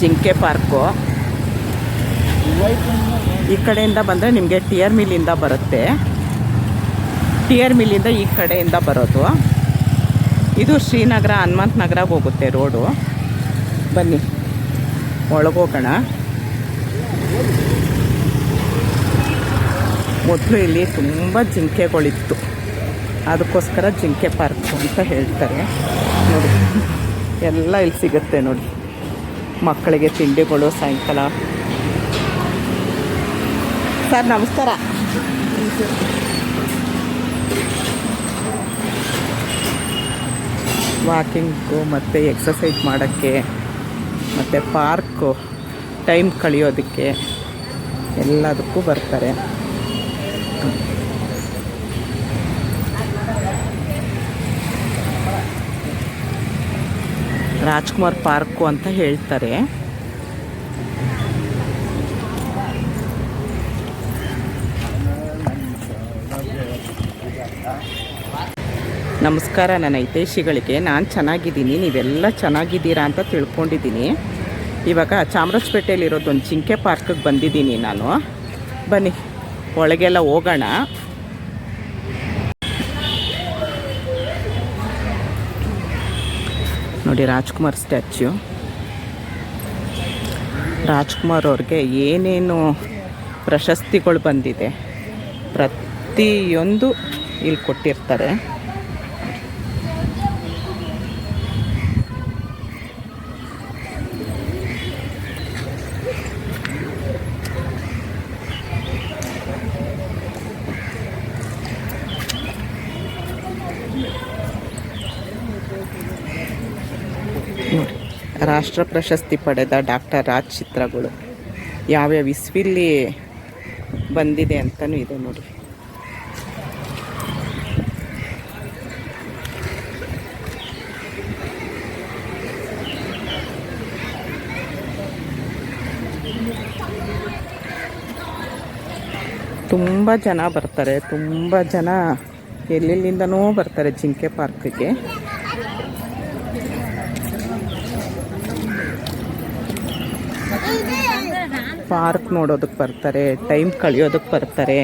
ಜಿಂಕೆ ಪಾರ್ಕು. ಈ ಕಡೆಯಿಂದ ಬಂದರೆ ನಿಮಗೆ ಟಿ ಆರ್ ಮಿಲ್ಲಿಂದ ಬರುತ್ತೆ. ಟಿ ಆರ್ ಮಿಲ್ಲಿಂದ ಈ ಕಡೆಯಿಂದ ಬರೋದು. ಇದು ಶ್ರೀನಗರ ಹನುಮಂತ ನಗರಕ್ಕೆ ಹೋಗುತ್ತೆ ರೋಡು. ಬನ್ನಿ ಒಳಗೋಗೋಣ. ಮೊದಲು ಇಲ್ಲಿ ತುಂಬ ಜಿಂಕೆಗಳಿತ್ತು, ಅದಕ್ಕೋಸ್ಕರ ಜಿಂಕೆ ಪಾರ್ಕು ಅಂತ ಹೇಳ್ತಾರೆ. ನೋಡಿ ಎಲ್ಲ ಇಲ್ಲಿ ಸಿಗುತ್ತೆ ನೋಡಿ. ಮಕ್ಕಳಿಗೆ ತಿಂಡಿಗಳು ಸಾಯಂಕಾಲ. ಸರ್ ನಮಸ್ಕಾರ. ವಾಕಿಂಗು ಮತ್ತು ಎಕ್ಸಸೈಸ್ ಮಾಡೋಕ್ಕೆ ಮತ್ತು ಪಾರ್ಕು ಟೈಮ್ ಕಳೆಯೋದಕ್ಕೆ ಎಲ್ಲದಕ್ಕೂ ಬರ್ತಾರೆ. ರಾಜ್ಕುಮಾರ್ ಪಾರ್ಕು ಅಂತ ಹೇಳ್ತಾರೆ. ನಮಸ್ಕಾರ ನನ್ನ ಹಿತೈಷಿಗಳಿಗೆ. ನಾನು ಚೆನ್ನಾಗಿದ್ದೀನಿ, ನೀವೆಲ್ಲ ಚೆನ್ನಾಗಿದ್ದೀರಾ ಅಂತ ತಿಳ್ಕೊಂಡಿದ್ದೀನಿ. ಇವಾಗ ಚಾಮರಾಜಪೇಟೆಯಲ್ಲಿರೋದೊಂದು ಜಿಂಕೆ ಪಾರ್ಕಿಗೆ ಬಂದಿದ್ದೀನಿ ನಾನು. ಬನ್ನಿ ಒಳಗೆಲ್ಲ ಹೋಗೋಣ. ನೋಡಿ ರಾಜ್ಕುಮಾರ್ ಸ್ಟ್ಯಾಚ್ಯು. ರಾಜ್ಕುಮಾರ್ ಅವ್ರಿಗೆ ಏನೇನು ಪ್ರಶಸ್ತಿಗಳು ಬಂದಿದೆ ಪ್ರತಿಯೊಂದು ಇಲ್ಲಿ ಕೊಟ್ಟಿರ್ತಾರೆ. ನೋಡಿ ರಾಷ್ಟ್ರ ಪ್ರಶಸ್ತಿ ಪಡೆದ ಡಾಕ್ಟರ್ ರಾಜ್ ಚಿತ್ರಗಳು ಯಾವ್ಯಾವ ಇಸ್ವಿಲಿ ಬಂದಿದೆ ಅಂತಲೂ ಇದೆ ನೋಡಿ. ತುಂಬ ಜನ ಬರ್ತಾರೆ, ತುಂಬ ಜನ ಎಲ್ಲೆಲ್ಲಿಂದನೂ ಬರ್ತಾರೆ ಜಿಂಕೆ ಪಾರ್ಕಿಗೆ. ಪಾರ್ಕ್ ನೋಡೋದಕ್ಕೆ ಬರ್ತಾರೆ, ಟೈಮ್ ಕಳೆಯೋದಕ್ಕೆ ಬರ್ತಾರೆ,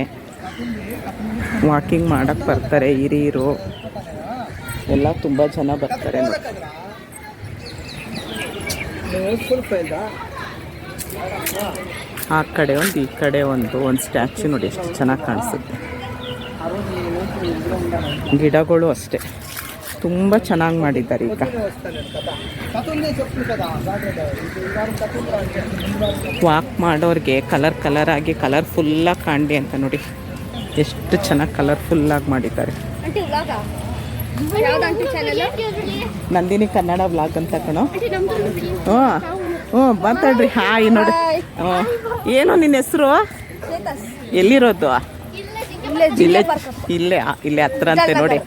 ವಾಕಿಂಗ್ ಮಾಡೋಕ್ಕೆ ಬರ್ತಾರೆ. ಹಿರಿಯರು ಎಲ್ಲ ತುಂಬ ಜನ ಬರ್ತಾರೆ ನೋಡಿ. ಆ ಕಡೆ ಒಂದು ಈ ಕಡೆ ಒಂದು ಸ್ಟ್ಯಾಚ್ಯು ನೋಡಿ ಎಷ್ಟು ಚೆನ್ನಾಗಿ ಕಾಣಿಸುತ್ತೆ. ಗಿಡಗಳು ಅಷ್ಟೇ ತುಂಬ ಚೆನ್ನಾಗಿ ಮಾಡಿದ್ದಾರೆ. ಈಗ ವಾಕ್ ಮಾಡೋರಿಗೆ ಕಲರ್ ಆಗಿ ಕಲರ್ಫುಲ್ಲಾಗಿ ಕಾಣಲಿ ಅಂತ ನೋಡಿ ಎಷ್ಟು ಚೆನ್ನಾಗಿ ಕಲರ್ಫುಲ್ಲಾಗಿ ಮಾಡಿದ್ದಾರೆ. ನಂದಿನಿ ಕನ್ನಡ ವ್ಲಾಗ್ ಅಂತ ಕಣೋ. ಹ್ಞೂ ಮಾತಾಡ್ರಿ. ಹಾಯ್ ನೋಡಿ. ಏನು ನಿನ್ನ ಹೆಸರು? ಎಲ್ಲಿರೋದು? ಇಲ್ಲೇ ಹತ್ರ ಅಂತೆ ನೋಡಿ.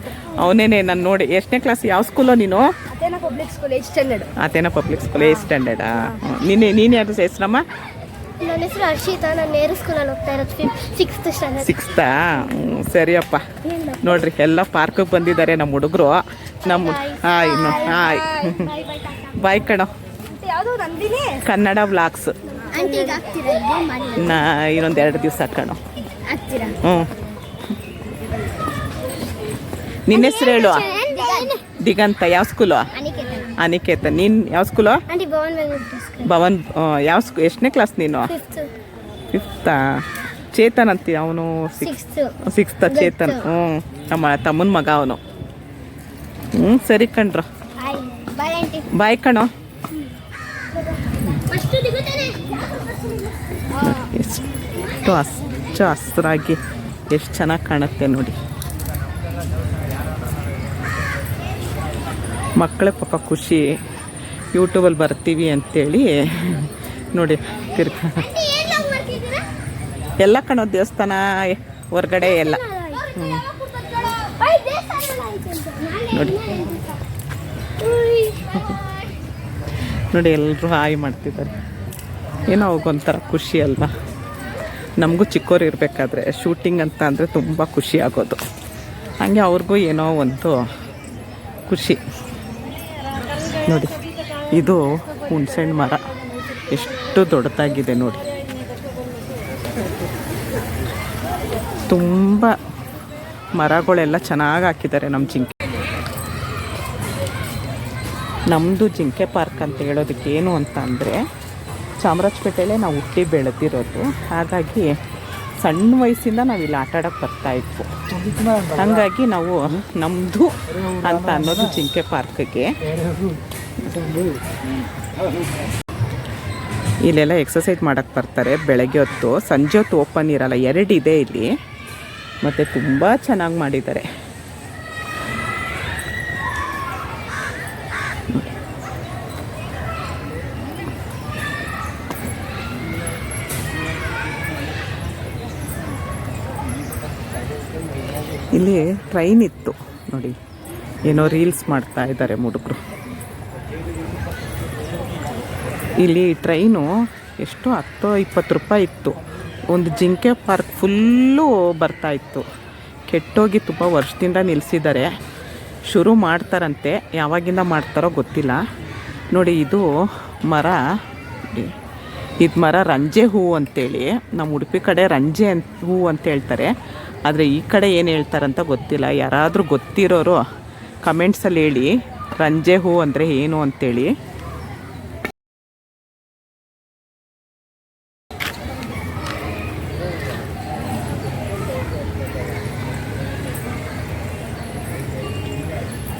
ಅವನೇನೆ ನಾನು ನೋಡಿ. ಎಷ್ಟನೇ ಕ್ಲಾಸ್? ಯಾವ ಸ್ಕೂಲೋ ನೀನು? ಅತೇನಾ ಪಬ್ಲಿಕ್ ಸ್ಕೂಲ್ 8th ಸ್ಟ್ಯಾಂಡರ್ಡಾ? ನೀನು ಯಾರು ಹೆಸರಮ್ಮ? ನನ್ನ ಹೆಸರು ಹರ್ಷಿತಾ. ನಾನು ನೇರು ಸ್ಕೂಲಲ್ಲಿ ಹೋಗ್ತಾ ಇರೋದು 6th ಸ್ಟ್ಯಾಂಡರ್ಡ್. 6th? ಸರಿಯಪ್ಪ. ನೋಡ್ರಿ ಎಲ್ಲ ಪಾರ್ಕಿಗೆ ಬಂದಿದ್ದಾರೆ ನಮ್ಮ ಹುಡುಗರು. ನಮ್ಮ ಹಾಯ್ ಬಾಯ್ ಕಣೋ. ಕನ್ನಡ ವ್ಲಾಗ್ಸ್ ಇನ್ನೊಂದು 2 ದಿವಸ ಕಣೋ. ಹ್ಞೂ ನಿನ್ನ ಹೆಸರು ಹೇಳು. ದಿಗಂತ. ಯಾವ ಸ್ಕೂಲು? ಅನಿಕೇತ. ನೀನು ಯಾವ ಸ್ಕೂಲು? ಭವನ್. ಯಾವ ಎಷ್ಟನೇ ಕ್ಲಾಸ್ ನೀನು? 5th. ಚೇತನ್ ಅಂತೀಯ? ಅವನು 6th. ಚೇತನ್. ನಮ್ಮ ತಮ್ಮನ ಮಗ ಅವನು. ಸರಿ ಕಣ್ರು. ಬಾಯ್ ಕಣೋ. ಎಷ್ಟು ಹಸ್ರಾಗಿ ಎಷ್ಟು ಚೆನ್ನಾಗಿ ಕಾಣುತ್ತೆ ನೋಡಿ. ಮಕ್ಕಳೇ ಪಾಪ ಖುಷಿ, ಯೂಟ್ಯೂಬಲ್ಲಿ ಬರ್ತೀವಿ ಅಂತೇಳಿ ನೋಡಿ. ಎಲ್ಲ ಕಣೋ ದೇವಸ್ಥಾನ ಹೊರಗಡೆ ಎಲ್ಲ. ನೋಡಿ ನೋಡಿ ಎಲ್ಲರೂ ಹಾಯ್ ಮಾಡ್ತಿದ್ದಾರೆ. ಏನೋ ಅವ್ರಿಗೊಂಥರ ಖುಷಿ ಅಲ್ವಾ. ನಮಗೂ ಚಿಕ್ಕವ್ರು ಇರಬೇಕಾದ್ರೆ ಶೂಟಿಂಗ್ ಅಂತ ಅಂದರೆ ತುಂಬ ಖುಷಿ ಆಗೋದು. ಹಾಗೆ ಅವ್ರಿಗೂ ಏನೋ ಒಂದು ಖುಷಿ ನೋಡಿ. ಇದು ಹುಣಸೆಹಣ್ಣು ಮರ ಎಷ್ಟು ದೊಡ್ಡದಾಗಿದೆ ನೋಡಿ. ತುಂಬ ಮರಗಳೆಲ್ಲ ಚೆನ್ನಾಗಿ ಹಾಕಿದ್ದಾರೆ ನಮ್ಮ ಜಿಂಕೆ. ನಮ್ಮದು ಜಿಂಕೆ ಪಾರ್ಕ್ ಅಂತ ಹೇಳೋದಕ್ಕೆ ಏನು ಅಂತ ಅಂದರೆ, ಚಾಮರಾಜಪೇಟೆಯಲ್ಲೇ ನಾವು ಹುಟ್ಟಿ ಬೆಳೆದಿರೋದು. ಹಾಗಾಗಿ ಸಣ್ಣ ವಯಸ್ಸಿಂದ ನಾವು ಇಲ್ಲಿ ಆಟ ಆಡೋಕ್ಕೆ ಬರ್ತಾಯಿದ್ವು. ಹಾಗಾಗಿ ನಾವು ನಮ್ಮದು ಅಂತ ಅನ್ನೋದು ಜಿಂಕೆ ಪಾರ್ಕ್ಗೆ. ಇಲ್ಲೆಲ್ಲ ಎಕ್ಸಸೈಸ್ ಮಾಡೋಕ್ಕೆ ಬರ್ತಾರೆ ಬೆಳಗ್ಗೆ ಹೊತ್ತು. ಸಂಜೆ ಹೊತ್ತು ಓಪನ್ ಇರಲ್ಲ, 2 ಇದೆ ಇಲ್ಲಿ. ಮತ್ತು ತುಂಬ ಚೆನ್ನಾಗಿ ಮಾಡಿದ್ದಾರೆ. ಇಲ್ಲಿ ಟ್ರೈನ್ ಇತ್ತು ನೋಡಿ, ಏನೋ ರೀಲ್ಸ್ ಮಾಡ್ತಾ ಇದ್ದಾರೆ ಹುಡುಗರು. ಇಲ್ಲಿ ಟ್ರೈನು ಎಷ್ಟು 10-20 ರೂಪಾಯಿ ಇತ್ತು. ಒಂದು ಜಿಂಕೆ ಪಾರ್ಕ್ ಫುಲ್ಲು ಬರ್ತಾಯಿತ್ತು. ಕೆಟ್ಟೋಗಿ ತುಂಬ ವರ್ಷದಿಂದ ನಿಲ್ಲಿಸಿದ್ದಾರೆ. ಶುರು ಮಾಡ್ತಾರಂತೆ, ಯಾವಾಗಿಂದ ಮಾಡ್ತಾರೋ ಗೊತ್ತಿಲ್ಲ. ನೋಡಿ ಇದು ಮರ, ಇದು ಮರ ರಂಜೆ ಹೂವು ಅಂತೇಳಿ. ನಮ್ಮ ಉಡುಪಿ ಕಡೆ ರಂಜೆ ಹೂವು ಅಂತ ಹೇಳ್ತಾರೆ. ಆದರೆ ಈ ಕಡೆ ಏನು ಹೇಳ್ತಾರಂತ ಗೊತ್ತಿಲ್ಲ. ಯಾರಾದರೂ ಗೊತ್ತಿರೋರು ಕಮೆಂಟ್ಸಲ್ಲಿ ಹೇಳಿ, ರಂಜೆ ಹೂವು ಅಂದರೆ ಏನು ಅಂತೇಳಿ.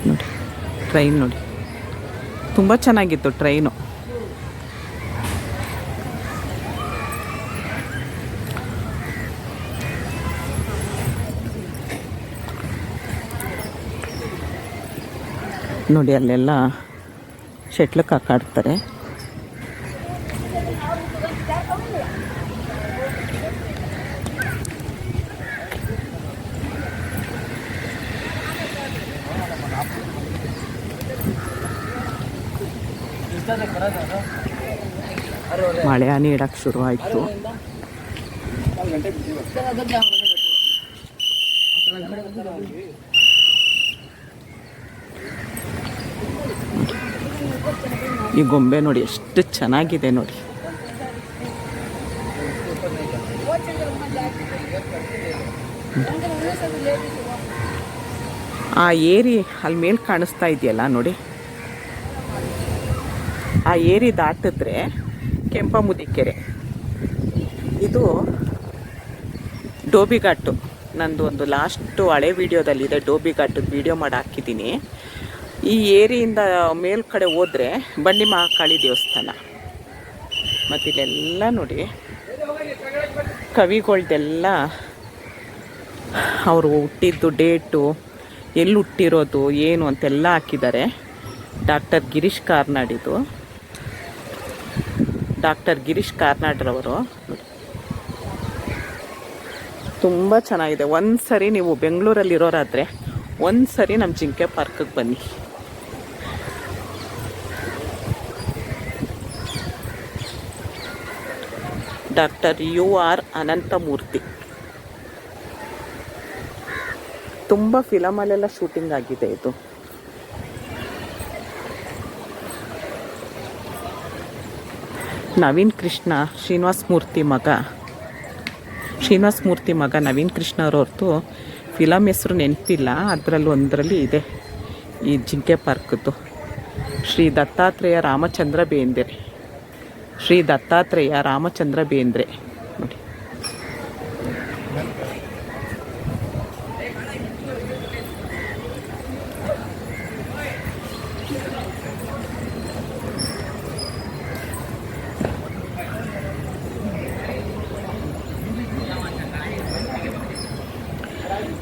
ನೋಡಿ ಟ್ರೈನ್ ನೋಡಿ, ತುಂಬ ಚೆನ್ನಾಗಿತ್ತು ಟ್ರೈನು. ನೋಡಿ ಅಲ್ಲೆಲ್ಲ ಶಟ್ಲ್ ಕಾಕ್ ಆಡ್ತಾರೆ. ಮಳೆ ಹನಿ ಇಡಕ್ಕೆ ಶುರು ಆಯಿತು. ಈ ಗೊಂಬೆ ನೋಡಿ ಎಷ್ಟು ಚೆನ್ನಾಗಿದೆ ನೋಡಿ. ಆ ಏರಿ ಅಲ್ಲಿ ಮೇಲೆ ಕಾಣಿಸ್ತಾ ಇದೆಯಲ್ಲ ನೋಡಿ, ಆ ಏರಿ ದಾಟಿದ್ರೆ ಕೆಂಪಮುದಿ ಕೆರೆ. ಇದು ಡೋಬಿ ಘಾಟು. ನಂದು ಒಂದು ಲಾಸ್ಟು ಹಳೆ ವೀಡಿಯೋದಲ್ಲಿದೆ, ಡೋಬಿ ಘಾಟದ ವೀಡಿಯೋ ಮಾಡಿ ಹಾಕಿದ್ದೀನಿ. ಈ ಏರಿಯಿಂದ ಮೇಲ್ಗಡೆ ಹೋದರೆ ಬಂಡಿ ಮಹಾಕಾಳಿ ದೇವಸ್ಥಾನ. ಮತ್ತು ಇಲ್ಲೆಲ್ಲ ನೋಡಿ ಕವಿಗಳ್ದೆಲ್ಲ ಅವರು ಹುಟ್ಟಿದ್ದು ಡೇಟು, ಎಲ್ಲಿ ಹುಟ್ಟಿರೋದು ಏನು ಅಂತೆಲ್ಲ ಹಾಕಿದ್ದಾರೆ. ಡಾಕ್ಟರ್ ಗಿರೀಶ್ ಕಾರ್ನಾಡಿದು, ಡಾಕ್ಟರ್ ಗಿರೀಶ್ ಕಾರ್ನಾಡ್ರವರು. ತುಂಬ ಚೆನ್ನಾಗಿದೆ. ಒಂದು ಸರಿ ನೀವು ಬೆಂಗಳೂರಲ್ಲಿರೋರಾದರೆ ಒಂದು ಸರಿ ನಮ್ಮ ಜಿಂಕೆ ಪಾರ್ಕಿಗೆ ಬನ್ನಿ. Doctor UR Ananthamurthy. ತುಂಬ ಫಿಲಮಲ್ಲೆಲ್ಲ ಶೂಟಿಂಗ್ ಆಗಿದೆ ಇದು. ನವೀನ್ ಕೃಷ್ಣ ಶ್ರೀನಿವಾಸ ಮೂರ್ತಿ ಮಗ ನವೀನ್ ಕೃಷ್ಣ ಅವ್ರವ್ರದ್ದು ಫಿಲಮ್ ಹೆಸರು ನೆನಪಿಲ್ಲ. ಅದರಲ್ಲಿ ಒಂದರಲ್ಲಿ ಇದೆ ಈ ಜಿಂಕೆ ಪಾರ್ಕದ್ದು. ಶ್ರೀ ದತ್ತಾತ್ರೇಯ ರಾಮಚಂದ್ರ ಬೇಂದ್ರೆ ನೋಡಿ.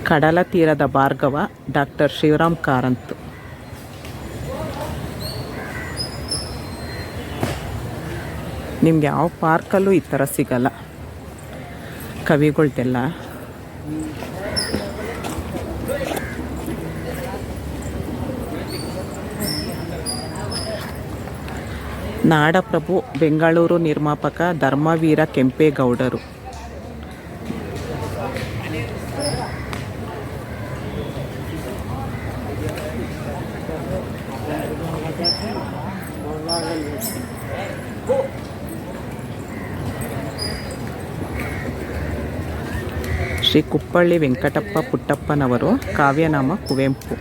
ಕಡಲ ತೀರದ ಭಾರ್ಗವ ಡಾಕ್ಟರ್ ಶಿವರಾಮ್ ಕಾರಂತ್. ನಿಮ್ಗೆ ಯಾವ ಪಾರ್ಕಲ್ಲೂ ಈ ಥರ ಸಿಗಲ್ಲ ಕವಿಗಳ್ದೆಲ್ಲ. ನಾಡಪ್ರಭು ಬೆಂಗಳೂರು ನಿರ್ಮಾಪಕ ಧರ್ಮವೀರ ಕೆಂಪೇಗೌಡರು. ಶ್ರೀ ಕುಪ್ಪಳ್ಳಿ ವೆಂಕಟಪ್ಪ ಪುಟ್ಟಪ್ಪನವರು ಕಾವ್ಯನಾಮ ಕುವೆಂಪು.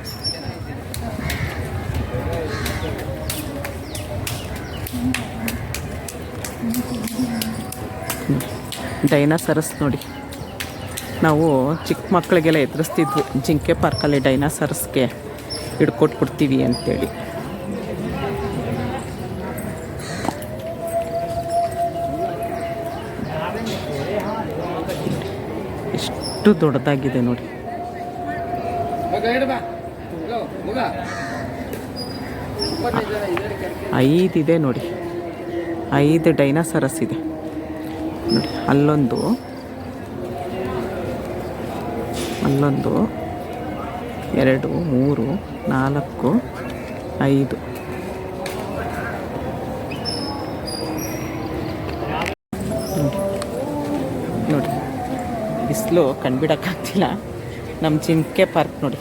ಡೈನಾಸರಸ್ ನೋಡಿ, ನಾವು ಚಿಕ್ಕ ಮಕ್ಕಳಿಗೆಲ್ಲ ಎದುರಿಸ್ತಿದ್ವು ಜಿಂಕೆ ಪಾರ್ಕಲ್ಲಿ ಡೈನಾಸರಸ್ಗೆ ಹಿಡ್ಕೊಟ್ಬಿಡ್ತೀವಿ ಅಂತೇಳಿ. ಎಷ್ಟು ದೊಡ್ಡದಾಗಿದೆ ನೋಡಿ. ಐದಿದೆ ನೋಡಿ, 5 ಡೈನಾಸರಸ್ ಇದೆ ನೋಡಿ. ಅಲ್ಲೊಂದು 2 3 4 5. ನೋಡಿ ಬಿಸಿಲು ಕಂಡುಬಿಡೋಕ್ಕಾಗ್ತಿಲ್ಲ. ನಮ್ಮ ಜಿಂಕೆ ಪಾರ್ಕ್ ನೋಡಿ.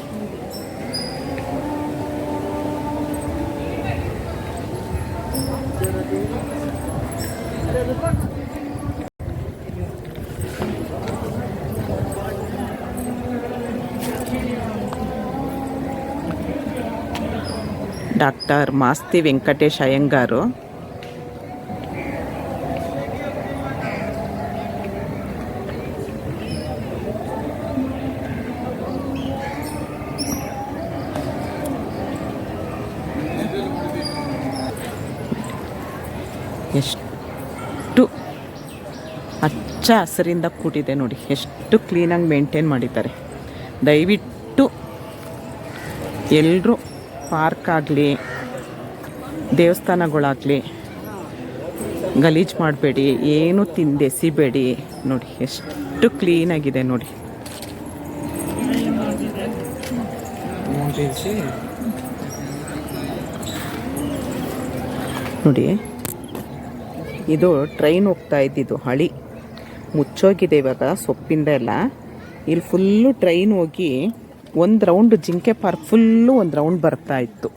ಡಾಕ್ಟರ್ ಮಾಸ್ತಿ ವೆಂಕಟೇಶ್ ಅಯ್ಯಂಗಾರು. ಎಷ್ಟು ಹಚ್ಚ ಹಸಿರಿಂದ ಕೂಡಿದೆ ನೋಡಿ, ಎಷ್ಟು ಕ್ಲೀನಾಗಿ ಮೇಂಟೈನ್ ಮಾಡಿದ್ದಾರೆ. ದಯವಿಟ್ಟು ಎಲ್ಲರೂ ಪಾರ್ಕ್ ಆಗಲಿ ದೇವಸ್ಥಾನಗಳಾಗಲಿ ಗಲೀಜು ಮಾಡಬೇಡಿ, ಏನು ತಿಂದೆಸಿಬೇಡಿ. ನೋಡಿ ಎಷ್ಟು ಕ್ಲೀನಾಗಿದೆ ನೋಡಿ. ನೋಡಿ ಇದು ಟ್ರೈನ್ ಹೋಗ್ತಾ ಇದ್ದಿದ್ದು ಹಳಿ ಮುಚ್ಚೋಗಿದೆ ಇವಾಗ ಸೊಪ್ಪಿಂದ ಎಲ್ಲ. ಇಲ್ಲಿ ಫುಲ್ಲು ಟ್ರೈನ್ ಹೋಗಿ ಒಂದು ರೌಂಡ್ ಜಿಂಕೆ ಪಾರ್ಕ್ ಫುಲ್ಲು ಒಂದು ರೌಂಡ್ ಬರ್ತಾ ಇತ್ತು.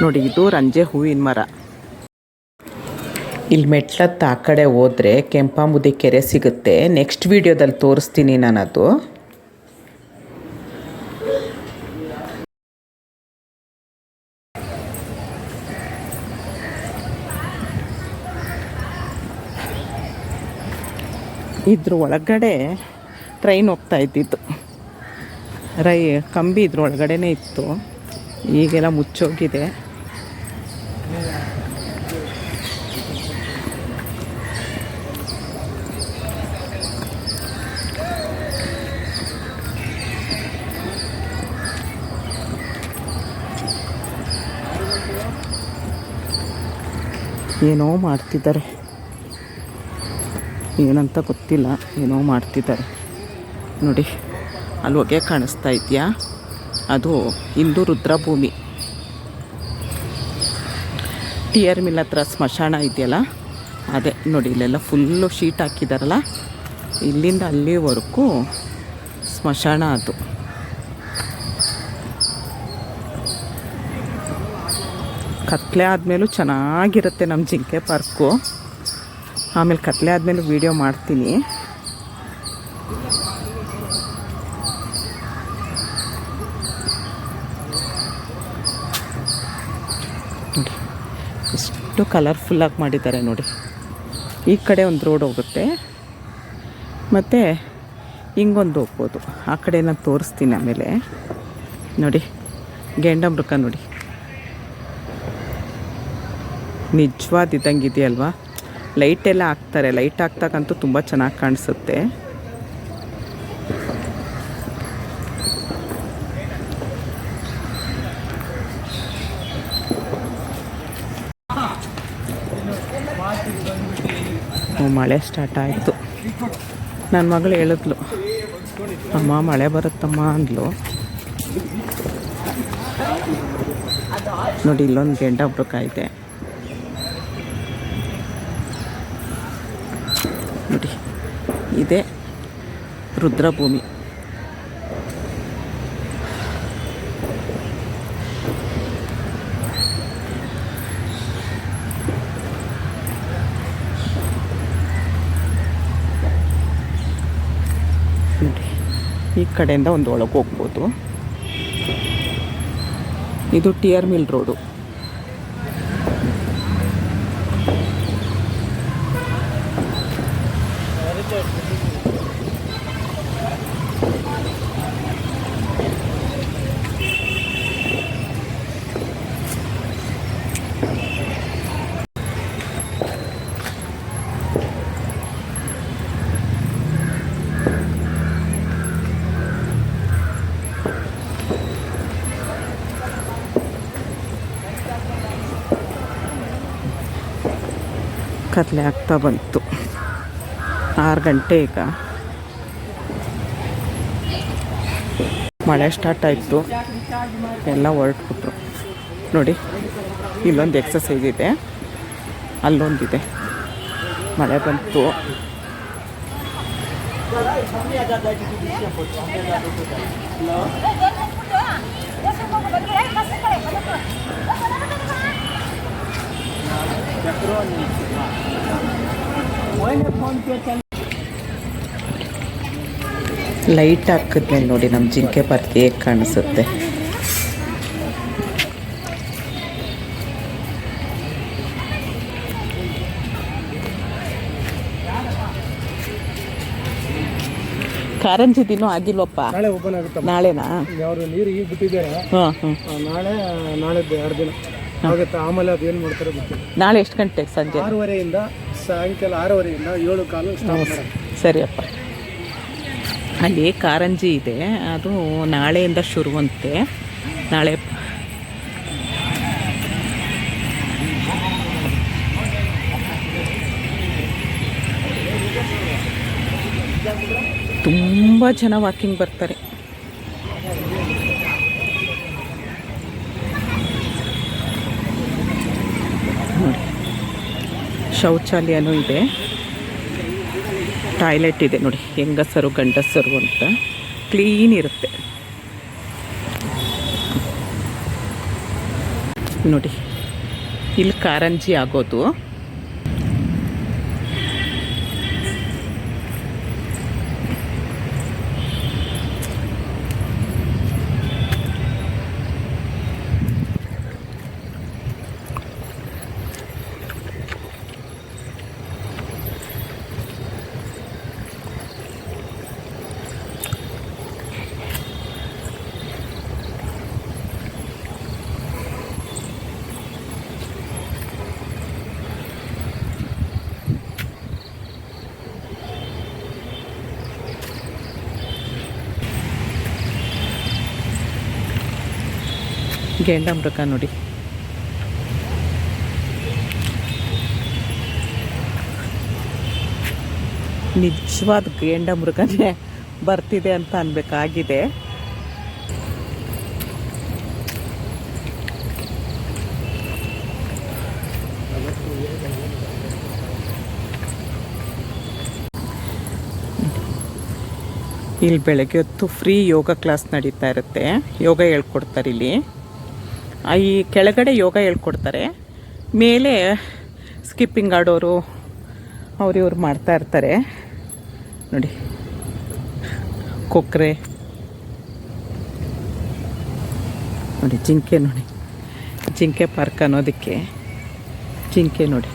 ನೋಡಿ ಇದು ರಂಜೆ ಹೂವಿನ ಮರ. ಇಲ್ಲಿ ಮೆಟ್ಲತ್ತ ಆ ಕಡೆ ಹೋದರೆ ಕೆಂಪಾಂಬುದಿ ಕೆರೆ ಸಿಗುತ್ತೆ. ನೆಕ್ಸ್ಟ್ ವಿಡಿಯೋದಲ್ಲಿ ತೋರಿಸ್ತೀನಿ ನಾನು ಅದು. ಇದ್ರ ಒಳಗಡೆ ಟ್ರೈನ್ ಹೋಗ್ತಾ ಇದ್ದಿದ್ದು, ಕಂಬಿ ಇದ್ರ ಒಳಗಡೆನೇ ಇತ್ತು. ಈಗೆಲ್ಲ ಮುಚ್ಚೋಗಿದೆ. ಏನೋ ಮಾಡ್ತಿದ್ದಾರೆ, ಏನಂತ ಗೊತ್ತಿಲ್ಲ, ಏನೋ ಮಾಡ್ತಿದ್ದಾರೆ ನೋಡಿ. ಅಲ್ಲಿ ಹೊಗೆ ಕಾಣಿಸ್ತಾ ಇದೆಯಾ, ಅದು ಹಿಂದೂ ರುದ್ರಭೂಮಿ. ಟಿಯರ್ ಮಿಲ್ ಹತ್ರ ಸ್ಮಶಾನ ಇದೆಯಲ್ಲ ಅದೇ ನೋಡಿ. ಇಲ್ಲೆಲ್ಲ ಫುಲ್ಲು ಶೀಟ್ ಹಾಕಿದಾರಲ್ಲ, ಇಲ್ಲಿಂದ ಅಲ್ಲಿವರೆಗೂ ಸ್ಮಶಾನ ಅದು. ಕತ್ಲೆ ಆದಮೇಲೂ ಚೆನ್ನಾಗಿರುತ್ತೆ ನಮ್ಮ ಜಿಂಕೆ ಪಾರ್ಕು. ಆಮೇಲೆ ಕತ್ಲೆ ಆದಮೇಲೆ ವೀಡಿಯೋ ಮಾಡ್ತೀನಿ. ನೋಡಿ ಎಷ್ಟು ಕಲರ್ಫುಲ್ಲಾಗಿ ಮಾಡಿದ್ದಾರೆ ನೋಡಿ. ಈ ಕಡೆ ಒಂದು ರೋಡ್ ಹೋಗುತ್ತೆ, ಮತ್ತು ಹಿಂಗೊಂದು ಹೋಗ್ಬೋದು. ಆ ಕಡೆ ನಾನು ತೋರಿಸ್ತೀನಿ ಆಮೇಲೆ. ನೋಡಿ ಗೆಂಡಮೃಗ ನೋಡಿ, ನಿಜವಾದ ಇದ್ದಂಗೆ ಇದೆಯಲ್ವಾ. ಲೈಟೆಲ್ಲ ಹಾಕ್ತಾರೆ, ಲೈಟ್ ಹಾಕ್ದಾಗಂತೂ ತುಂಬ ಚೆನ್ನಾಗಿ ಕಾಣಿಸುತ್ತೆ. ಮಳೆ ಸ್ಟಾರ್ಟ್ ಆಯಿತು. ನನ್ನ ಮಗಳು ಹೇಳಿದ್ಲು, ಅಮ್ಮ ಮಳೆ ಬರುತ್ತಮ್ಮ ಅಂದ್ಲು. ನೋಡಿ ಇಲ್ಲೊಂದು ಗೆಂಡಮೃಗ ಇದೆ ನೋಡಿ, ಇದೇ ರುದ್ರಭೂಮಿ. ಕಡೆಯಿಂದ ಒಂದು ಒಳಗೆ ಹೋಗ್ಬೋದು. ಇದು ಟಿ ಆರ್ ಮಿಲ್ ರೋಡು. ಕತ್ಲೆ ಆಗ್ತಾ ಬಂತು, 6 ಗಂಟೆ. ಈಗ ಮಳೆ ಸ್ಟಾರ್ಟ್ ಆಯಿತು, ಎಲ್ಲ ಹೊರಟ್ಬಿಟ್ರು. ನೋಡಿ, ಇಲ್ಲೊಂದು ಎಕ್ಸಸೈಸ್ ಇದೆ, ಅಲ್ಲೊಂದಿದೆ. ಮಳೆ ಬಂತು. ಲೈಟ್ ಹಾಕಿದ್ಮೇಲೆ ನೋಡಿ ನಮ್ಮ ಜಿಂಕೆ ಪಾರ್ಕ್ ಹೇಗೆ ಕಾಣಿಸುತ್ತೆ. ಕಾರಂಜಿ ದಿನ ಆಗಿಲ್ವಪ್ಪ, ನಾಳೆ ಓಪನ್ ಆಗುತ್ತೆ. ನಾಳೆನಾ? ಅವರು ನೀರು ಈಗ ಬಿಟ್ಟಿದ್ದಾರೆ. ನಾಳೆದ್ದು 2 ದಿನ ಆಗುತ್ತೆ. ಆಮೇಲೆ ಅದು ಏನು ಮಾಡ್ತಾರೆ ಗೊತ್ತಿಲ್ಲ. ನಾಳೆ ಎಷ್ಟು ಗಂಟೆಗೆ? ಸಂಜೆ 6:30ಯಿಂದ ಸಾಯಂಕಾಲ 6:30ಯಿಂದ 7:15 ಸ್ಟಾರ್ಟ್. ಸರಿಯಪ್ಪ. ಅಲ್ಲಿ ಕಾರಂಜಿ ಇದೆ, ಅದು ನಾಳೆಯಿಂದ ಶುರುವಂತೆ. ನಾಳೆ ತುಂಬ ಜನ ವಾಕಿಂಗ್ ಬರ್ತಾರೆ. ನೋಡಿ, ಶೌಚಾಲಯನೂ ಇದೆ, ಟಾಯ್ಲೆಟ್ ಇದೆ. ನೋಡಿ, ಹೆಂಗಸರು ಗಂಡಸರು ಅಂತ ಕ್ಲೀನ್ ಇರುತ್ತೆ. ನೋಡಿ, ಇಲ್ಲಿ ಕಾರಂಜಿ ಆಗೋದು. ಗೇಂಡಾಮೃಗ ನೋಡಿ, ನಿಜವಾದ ಗೇಂಡಾಮೃಗನೇ ಬರ್ತಿದೆ ಅಂತ ಅನ್ಬೇಕಾಗಿದೆ. ಇಲ್ಲಿ ಬೆಳಗ್ಗೆ ಹೊತ್ತು ಫ್ರೀ ಯೋಗ ಕ್ಲಾಸ್ ನಡೀತಾ ಇರುತ್ತೆ. ಯೋಗ ಹೇಳ್ಕೊಡ್ತಾರೆ ಇಲ್ಲಿ. ಈ ಕೆಳಗಡೆ ಯೋಗ ಹೇಳ್ಕೊಡ್ತಾರೆ, ಮೇಲೆ ಸ್ಕಿಪ್ಪಿಂಗ್ ಆಡೋರು ಅವ್ರು ಮಾಡ್ತಾ ಇರ್ತಾರೆ. ನೋಡಿ, ಕೊಕ್ಕರೆ ನೋಡಿ, ಜಿಂಕೆ ನೋಡಿ, ಜಿಂಕೆ ಪಾರ್ಕ್ ಅನ್ನೋದಕ್ಕೆ ಜಿಂಕೆ ನೋಡಿ.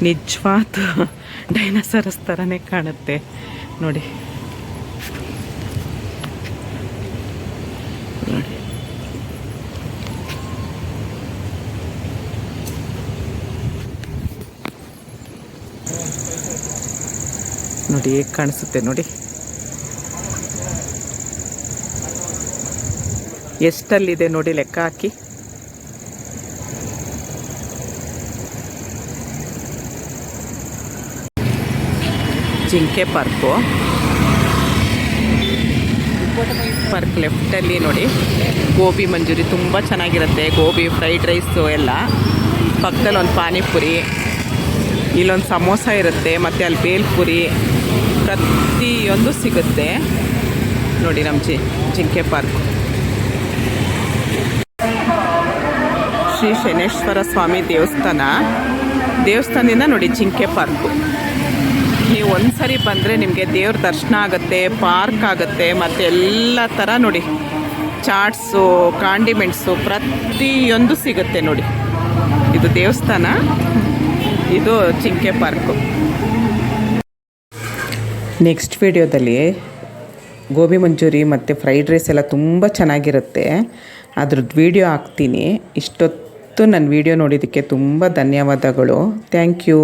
ನಿಜವಾದ ಡೈನೋಸರಸ್ ಥರನೇ ಕಾಣುತ್ತೆ ನೋಡಿ. ನೋಡಿ ಹೇಗೆ ಕಾಣಿಸುತ್ತೆ ನೋಡಿ. ಎಷ್ಟಲ್ಲಿದೆ ನೋಡಿ, ಲೆಕ್ಕ ಹಾಕಿ. ಜಿಂಕೆ ಪಾರ್ಕ್ ಲೆಫ್ಟಲ್ಲಿ ನೋಡಿ, ಗೋಬಿ ಮಂಚೂರಿ ತುಂಬ ಚೆನ್ನಾಗಿರುತ್ತೆ. ಗೋಬಿ ಫ್ರೈಡ್ ರೈಸು ಎಲ್ಲ. ಪಕ್ಕದಲ್ಲಿ ಒಂದು ಪಾನಿಪುರಿ, ಇಲ್ಲೊಂದು ಸಮೋಸ ಇರುತ್ತೆ, ಮತ್ತು ಅಲ್ಲಿ ಬೇಲ್ಪುರಿ ಪ್ರತಿಯೊಂದು ಸಿಗುತ್ತೆ ನೋಡಿ ನಮ್ಮ ಜಿಂಕೆ ಪಾರ್ಕ್. ಶ್ರೀ ಶನೇಶ್ವರ ಸ್ವಾಮಿ ದೇವಸ್ಥಾನ ದೇವಸ್ಥಾನದಿಂದ ನೋಡಿ ಜಿಂಕೆ ಪಾರ್ಕು. ನೀವು ಒಂದು ಸರಿ ಬಂದರೆ ನಿಮಗೆ ದೇವ್ರ ದರ್ಶನ ಆಗುತ್ತೆ, ಪಾರ್ಕ್ ಆಗುತ್ತೆ, ಮತ್ತು ಎಲ್ಲ ಥರ ನೋಡಿ ಚಾಟ್ಸು, ಕಾಂಡಿಮೆಂಟ್ಸು ಪ್ರತಿಯೊಂದು ಸಿಗುತ್ತೆ ನೋಡಿ. ಇದು ದೇವಸ್ಥಾನ, ಇದು ಜಿಂಕೆ ಪಾರ್ಕು. ನೆಕ್ಸ್ಟ್ ವಿಡಿಯೋದಲ್ಲಿ ಗೋಬಿ ಮಂಚೂರಿ ಮತ್ತು ಫ್ರೈಡ್ ರೈಸ್ ಎಲ್ಲ ತುಂಬ ಚೆನ್ನಾಗಿರುತ್ತೆ, ಅದ್ರದ್ದು ವಿಡಿಯೋ ಹಾಕ್ತೀನಿ. ಇಷ್ಟೊತ್ತು ನನ್ನ ವಿಡಿಯೋ ನೋಡಿದ್ದಕ್ಕೆ ತುಂಬ ಧನ್ಯವಾದಗಳು. Thank you.